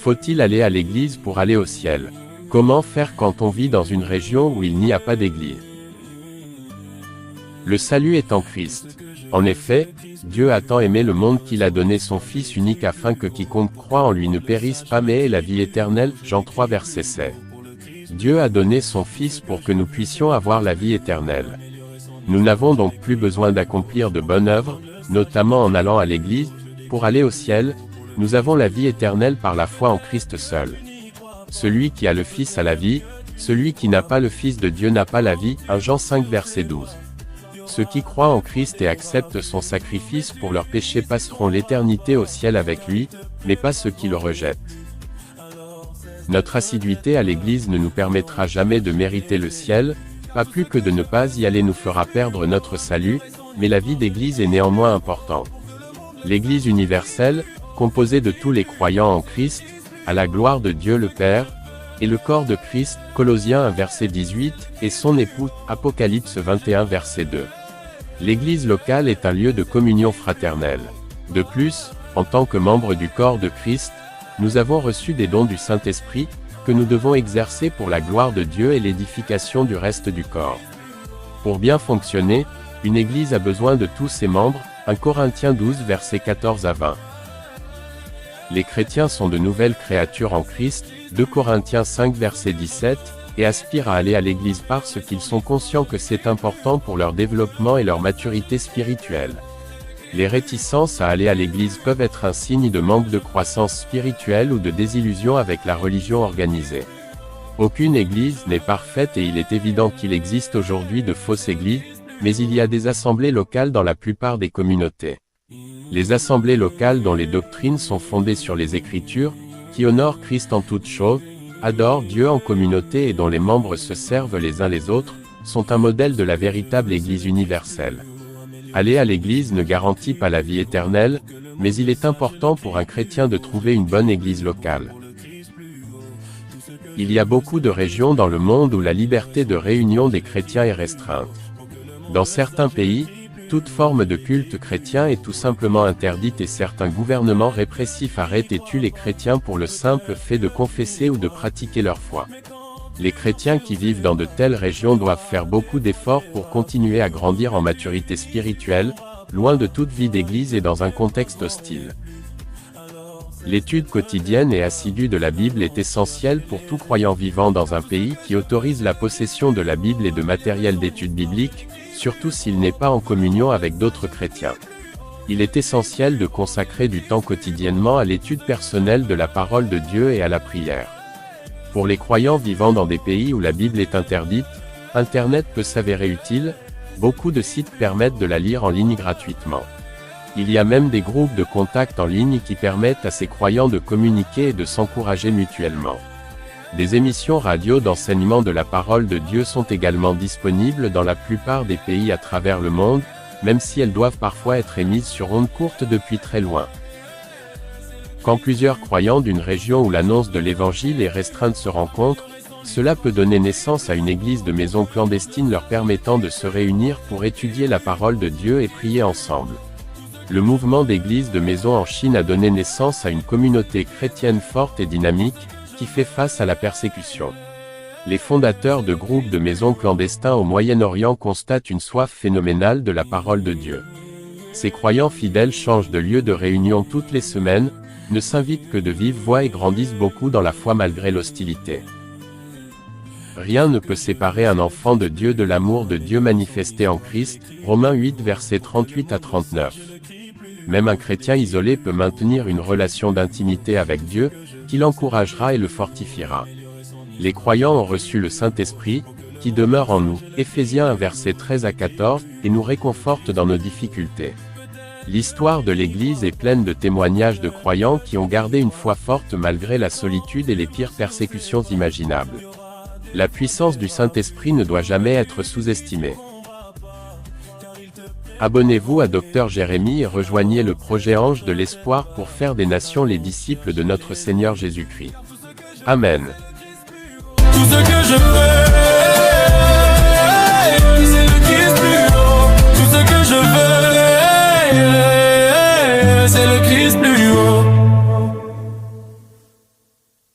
Faut-il aller à l'église pour aller au ciel? Comment faire quand on vit dans une région où il n'y a pas d'église? Le salut est en Christ. En effet, Dieu a tant aimé le monde qu'il a donné son Fils unique afin que quiconque croit en lui ne périsse pas mais ait la vie éternelle. Jean 3 verset 7. Dieu a donné son Fils pour que nous puissions avoir la vie éternelle. Nous n'avons donc plus besoin d'accomplir de bonnes œuvres, notamment en allant à l'église, pour aller au ciel. Nous avons la vie éternelle par la foi en Christ seul. Celui qui a le Fils a la vie, celui qui n'a pas le Fils de Dieu n'a pas la vie. 1 Jean 5 verset 12. Ceux qui croient en Christ et acceptent son sacrifice pour leurs péchés passeront l'éternité au ciel avec lui, mais pas ceux qui le rejettent. Notre assiduité à l'église ne nous permettra jamais de mériter le ciel, pas plus que de ne pas y aller nous fera perdre notre salut, mais la vie d'église est néanmoins importante. L'Église universelle, composée de tous les croyants en Christ, à la gloire de Dieu le Père, et le corps de Christ, Colossiens 1 verset 18, et son époux, Apocalypse 21 verset 2. L'Église locale est un lieu de communion fraternelle. De plus, en tant que membres du corps de Christ, nous avons reçu des dons du Saint-Esprit, que nous devons exercer pour la gloire de Dieu et l'édification du reste du corps. Pour bien fonctionner, une Église a besoin de tous ses membres, 1 Corinthiens 12 versets 14 à 20. Les chrétiens sont de nouvelles créatures en Christ, 2 Corinthiens 5 verset 17, et aspirent à aller à l'église parce qu'ils sont conscients que c'est important pour leur développement et leur maturité spirituelle. Les réticences à aller à l'église peuvent être un signe de manque de croissance spirituelle ou de désillusion avec la religion organisée. Aucune église n'est parfaite et il est évident qu'il existe aujourd'hui de fausses églises, mais il y a des assemblées locales dans la plupart des communautés. Les assemblées locales dont les doctrines sont fondées sur les Écritures, qui honorent Christ en toutes choses, adorent Dieu en communauté et dont les membres se servent les uns les autres, sont un modèle de la véritable Église universelle. Aller à l'église ne garantit pas la vie éternelle, mais il est important pour un chrétien de trouver une bonne église locale. Il y a beaucoup de régions dans le monde où la liberté de réunion des chrétiens est restreinte. Dans certains pays, toute forme de culte chrétien est tout simplement interdite et certains gouvernements répressifs arrêtent et tuent les chrétiens pour le simple fait de confesser ou de pratiquer leur foi. Les chrétiens qui vivent dans de telles régions doivent faire beaucoup d'efforts pour continuer à grandir en maturité spirituelle, loin de toute vie d'église et dans un contexte hostile. L'étude quotidienne et assidue de la Bible est essentielle pour tout croyant vivant dans un pays qui autorise la possession de la Bible et de matériel d'étude biblique, surtout s'il n'est pas en communion avec d'autres chrétiens. Il est essentiel de consacrer du temps quotidiennement à l'étude personnelle de la parole de Dieu et à la prière. Pour les croyants vivant dans des pays où la Bible est interdite, Internet peut s'avérer utile, beaucoup de sites permettent de la lire en ligne gratuitement. Il y a même des groupes de contact en ligne qui permettent à ces croyants de communiquer et de s'encourager mutuellement. Des émissions radio d'enseignement de la parole de Dieu sont également disponibles dans la plupart des pays à travers le monde, même si elles doivent parfois être émises sur ondes courtes depuis très loin. Quand plusieurs croyants d'une région où l'annonce de l'évangile est restreinte se rencontrent, cela peut donner naissance à une église de maison clandestine leur permettant de se réunir pour étudier la parole de Dieu et prier ensemble. Le mouvement d'églises de maison en Chine a donné naissance à une communauté chrétienne forte et dynamique, qui fait face à la persécution. Les fondateurs de groupes de maisons clandestins au Moyen-Orient constatent une soif phénoménale de la parole de Dieu. Ces croyants fidèles changent de lieu de réunion toutes les semaines, ne s'invitent que de vive voix et grandissent beaucoup dans la foi malgré l'hostilité. Rien ne peut séparer un enfant de Dieu de l'amour de Dieu manifesté en Christ, Romains 8 versets 38 à 39. Même un chrétien isolé peut maintenir une relation d'intimité avec Dieu, qui l'encouragera et le fortifiera. Les croyants ont reçu le Saint-Esprit, qui demeure en nous, Éphésiens 1 versets 13 à 14, et nous réconforte dans nos difficultés. L'histoire de l'Église est pleine de témoignages de croyants qui ont gardé une foi forte malgré la solitude et les pires persécutions imaginables. La puissance du Saint-Esprit ne doit jamais être sous-estimée. Abonnez-vous à Dr Jérémie et rejoignez le projet Ange de l'Espoir pour faire des nations les disciples de notre Seigneur Jésus-Christ. Amen. Tout ce que je veux, c'est le Christ plus haut. Tout ce que je veux, c'est le Christ plus haut.